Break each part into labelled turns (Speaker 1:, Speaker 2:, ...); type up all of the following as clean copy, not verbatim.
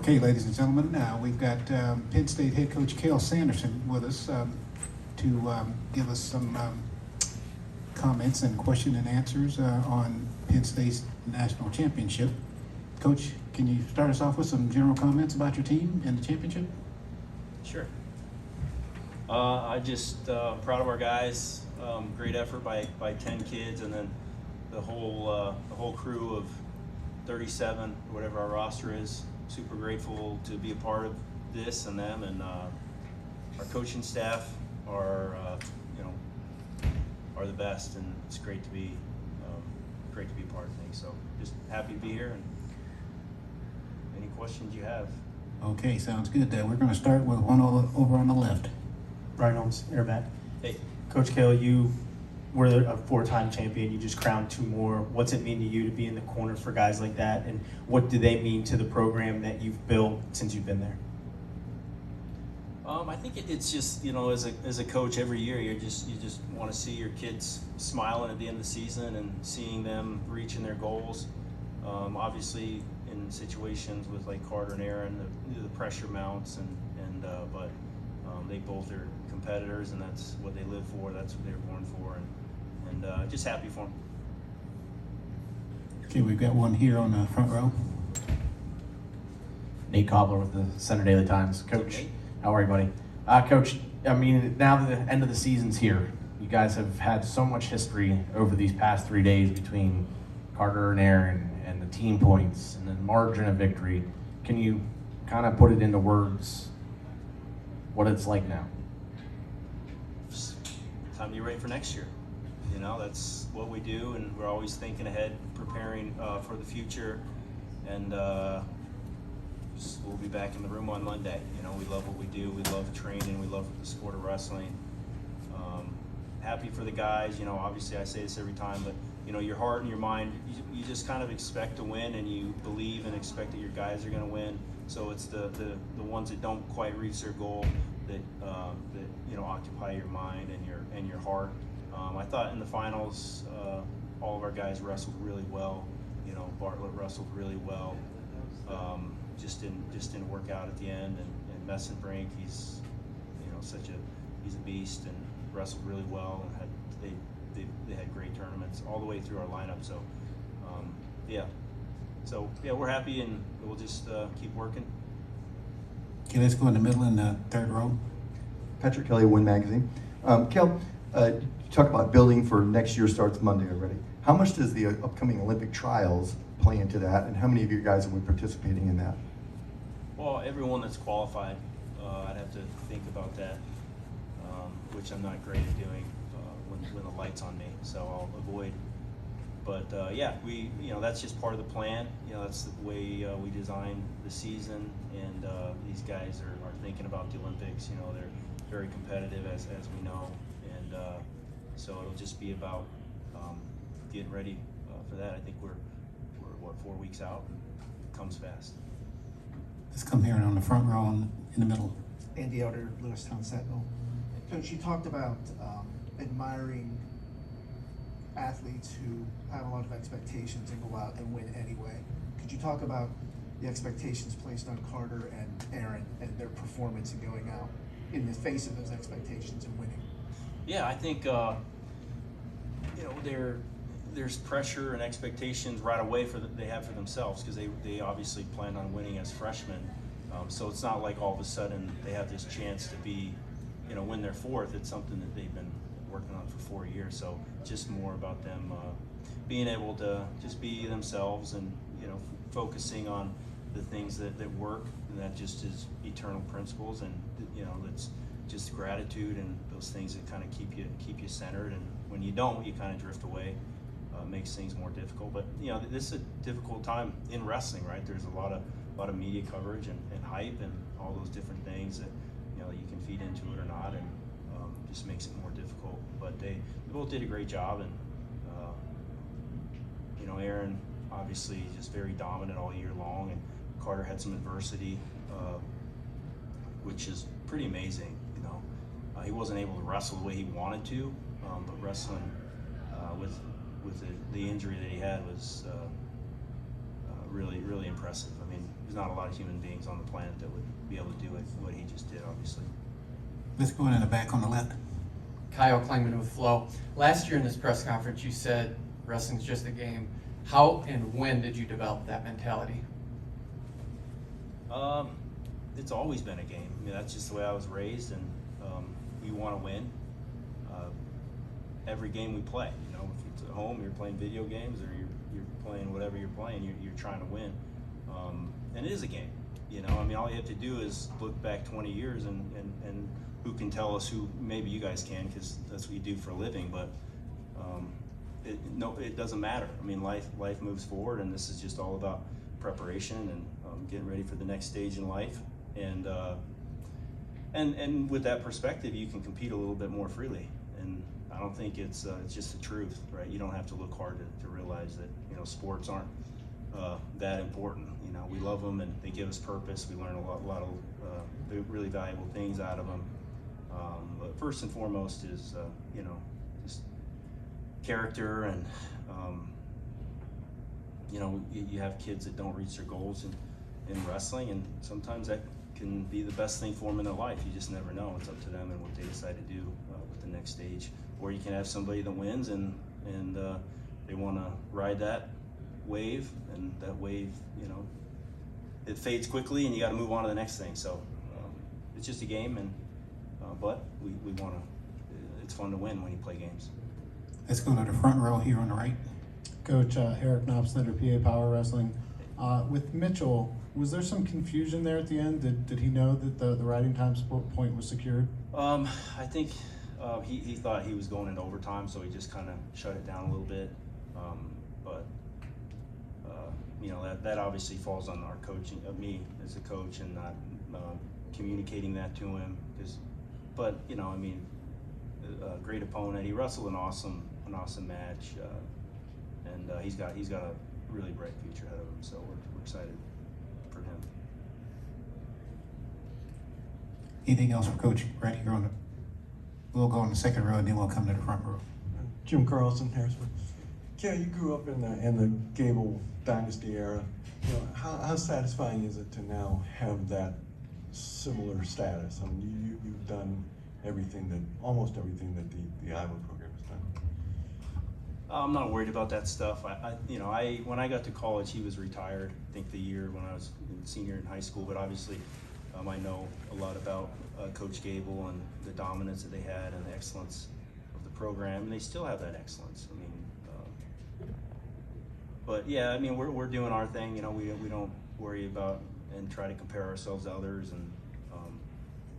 Speaker 1: Okay, ladies and gentlemen, we've got Penn State head coach Cael Sanderson with us to give us some comments and question and answers on Penn State's national championship. Coach, can you start us off with some general comments about your team and the championship?
Speaker 2: Sure. I just proud of our guys. Great effort by 10 kids, and then the whole crew of 37, or whatever our roster is. Super grateful to be a part of this and them, and our coaching staff are the best, and it's great to be a part of things. So just happy to be here. And any questions you have?
Speaker 1: Okay, sounds good. We're going to start with one over on the left.
Speaker 3: Brian Holmes, Airbat.
Speaker 2: Hey,
Speaker 3: Coach Cael, you were a four-time champion. You just crowned two more. What's it mean to you to be in the corner for guys like that, and what do they mean to the program that you've built since you've been there?
Speaker 2: I think it's just, as a coach, every year you just want to see your kids smiling at the end of the season and seeing them reaching their goals. Obviously, in situations with like Carter and Aaron, the pressure mounts, but they both are competitors, and that's what they live for. That's what they were born for, and just happy for them.
Speaker 1: Okay, we've got one here on the front row.
Speaker 4: Nate Cobbler with the Center Daily Times. Coach,
Speaker 2: Okay.
Speaker 4: how are you, buddy? Coach, I mean, now that the end of the season's here, you guys have had so much history over these past 3 days between Carter and Aaron and the team points and the margin of victory. Can you kind of put it into words what it's like now?
Speaker 2: Just time to be ready for next year. That's what we do, and we're always thinking ahead, preparing for the future, and we'll be back in the room on Monday. We love what we do. We love training. We love the sport of wrestling. Happy for the guys. Obviously I say this every time, but your heart and your mind, you just kind of expect to win, and you believe and expect that your guys are going to win. So it's the ones that don't quite reach their goal that occupy your mind and your heart. I thought in the finals, all of our guys wrestled really well. Bartlett wrestled really well. Just didn't work out at the end, and Messenbrink, he's he's a beast and wrestled really well, and they had great tournaments all the way through our lineup. So we're happy, and we'll just keep working.
Speaker 1: Okay, let's go in the middle in the third row.
Speaker 5: Patrick Kelly, Win Magazine. Cael, you talk about building for next year starts Monday already. How much does the upcoming Olympic trials play into that, and how many of you guys will be participating in that?
Speaker 2: Well, everyone that's qualified, I'd have to think about that, which I'm not great at doing when the light's on me, so I'll avoid. But that's just part of the plan. That's the way we design the season, and these guys are thinking about the Olympics. They're very competitive, as we know, and so it'll just be about getting ready for that. I think we're 4 weeks out, and it comes fast.
Speaker 1: Let's come here on the front row in the middle.
Speaker 6: Andy Elder, Lewistown Sentinel. Coach, you talked about admiring athletes who have a lot of expectations and go out and win anyway. Could you talk about the expectations placed on Carter and Aaron and their performance in going out in the face of those expectations and winning?
Speaker 2: Yeah, I think there's pressure and expectations right away they have for themselves, because they obviously planned on winning as freshmen. So it's not like all of a sudden they have this chance to be, win their fourth. It's something that they've been working on for 4 years. So just more about them being able to just be themselves, and focusing on the things that work, and that just is eternal principles, and that's just gratitude and those things that kind of keep you centered. And when you don't, you kind of drift away. Makes things more difficult. But this is a difficult time in wrestling, right? There's a lot of media coverage and hype and all those different things that you can feed into it or not, and just makes it more difficult. But they both did a great job, and Aaron obviously just very dominant all year long, and Carter had some adversity, which is pretty amazing. He wasn't able to wrestle the way he wanted to, but wrestling with the injury that he had was really, really impressive. I mean, there's not a lot of human beings on the planet that would be able to do it, what he just did, obviously.
Speaker 1: Let's go in the back on the left.
Speaker 7: Kyle Klingman with Flow. Last year in this press conference, you said wrestling's just a game. How and when did you develop that mentality?
Speaker 2: It's always been a game. I mean, that's just the way I was raised, and you want to win every game we play. You know, if it's at home, you're playing video games, or you're playing whatever you're playing, you're trying to win. And it is a game. You know, I mean, all you have to do is look back 20 years and who can tell us who, maybe you guys can, because that's what you do for a living, but it doesn't matter. I mean, life moves forward, and this is just all about preparation and getting ready for the next stage in life. And with that perspective, you can compete a little bit more freely. And I don't think it's just the truth, right? You don't have to look hard to realize that, you know, sports aren't that important. You know, we love them and they give us purpose. We learn a lot of really valuable things out of them. But first and foremost is, you know, just character, and you know, you have kids that don't reach their goals in wrestling, and sometimes that can be the best thing for them in their life. You just never know. It's up to them and what they decide to do with the next stage. Or you can have somebody that wins and they want to ride that wave, and that wave, you know, it fades quickly, and you got to move on to the next thing. So it's just a game, and but we want to. It's fun to win when you play games.
Speaker 1: Let's go to the front row here on the right.
Speaker 8: Coach Eric Knopfslider, PA Power Wrestling. With Mitchell, was there some confusion there at the end? Did he know that the riding time point was secured?
Speaker 2: I think he thought he was going into overtime, so he just kind of shut it down a little bit. But you know, that obviously falls on our coaching, me as a coach, and not communicating that to him. But you know, I mean, a great opponent. He wrestled an awesome match, and he's got a really bright future ahead of him. So we're excited for him.
Speaker 1: Anything else for Coach right here on the? We'll go on the second row, and then we'll come to the front row.
Speaker 9: Jim Carlson, Harrisburg. Cael, you grew up in the Gable Dynasty era. You know, how satisfying is it to now have that similar status? I mean, you've done almost everything that the Iowa program has done.
Speaker 2: I'm not worried about that stuff. When I got to college, he was retired. I think the year when I was a senior in high school. But obviously, I know a lot about Coach Gable and the dominance that they had and the excellence of the program, and they still have that excellence. I mean, but yeah, I mean, we're doing our thing. You know, we don't worry about and try to compare ourselves to others, and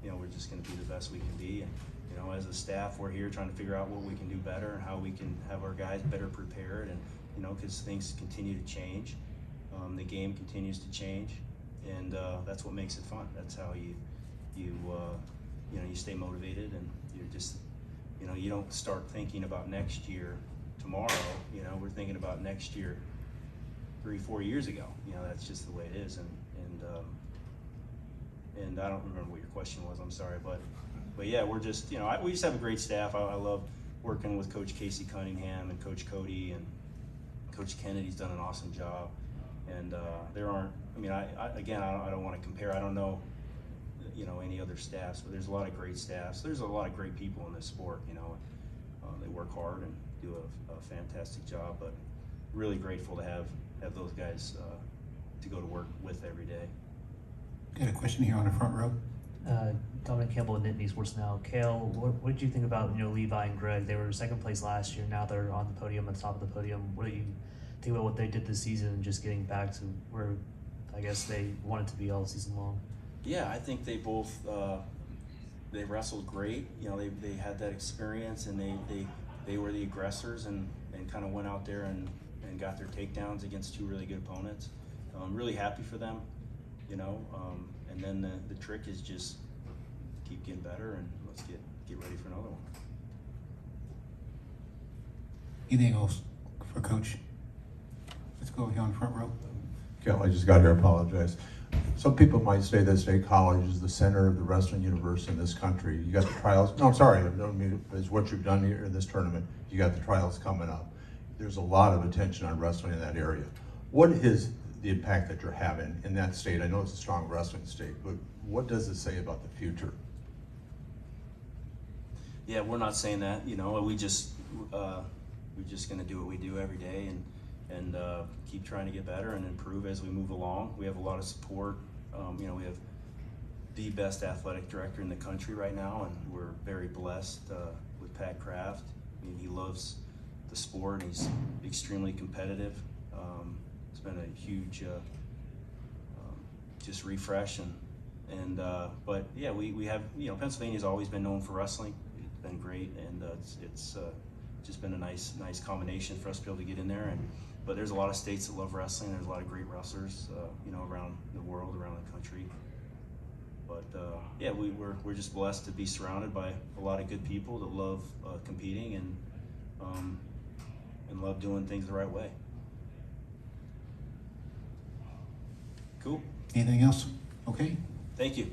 Speaker 2: you know, we're just going to be the best we can be. And you know, as a staff, we're here trying to figure out what we can do better and how we can have our guys better prepared. And you know, because things continue to change, the game continues to change, and that's what makes it fun. That's how you stay motivated, and you're just, you know, you don't start thinking about next year tomorrow. You know, we're thinking about next year 3-4 years ago. You know, that's just the way it is. And I don't remember what your question was. I'm sorry, but yeah, we're just, you know, we just have a great staff. I love working with Coach Casey Cunningham and Coach Cody, and Coach Kennedy's done an awesome job. And there aren't. I mean, I don't want to compare. I don't know, you know, any other staffs, but there's a lot of great staffs. There's a lot of great people in this sport. You know, they work hard and do a fantastic job. But really grateful to have those guys to go to work with every day.
Speaker 1: Got a question here on the front row.
Speaker 10: Dominic Campbell at Nittany Sports Now. Cael, what did you think about, you know, Levi and Greg? They were second place last year. Now they're on the podium, at the top of the podium. What do you think about what they did this season and just getting back to where I guess they wanted to be all season long?
Speaker 2: Yeah, I think they both they wrestled great. You know, they had that experience, and they were the aggressors and kind of went out there and got their takedowns against two really good opponents. I'm really happy for them, you know. And then the trick is just keep getting better, and let's get ready for another one.
Speaker 1: Anything else for Coach? Let's go here on the front row.
Speaker 11: Cael, I just got here, I apologize. Some people might say that State College is the center of the wrestling universe in this country. You got the trials, no, I'm sorry, I don't mean it's what you've done here in this tournament. You got the trials coming up. There's a lot of attention on wrestling in that area. What is the impact that you're having in that state? I know it's a strong wrestling state, but what does it say about the future?
Speaker 2: Yeah, we're not saying that. You know, we're just going to do what we do every day and keep trying to get better and improve as we move along. We have a lot of support. You know, we have the best athletic director in the country right now, and we're very blessed with Pat Kraft. I mean, he loves the sport, and he's extremely competitive. It's been a huge just refresh but yeah, we have, you know, Pennsylvania's always been known for wrestling. It's been great, and it's just been a nice combination for us to be able to get in there. But there's a lot of states that love wrestling. There's a lot of great wrestlers, you know, around the world, around the country. But yeah, we're just blessed to be surrounded by a lot of good people that love competing and love doing things the right way. Cool.
Speaker 1: Anything else? Okay.
Speaker 2: Thank you.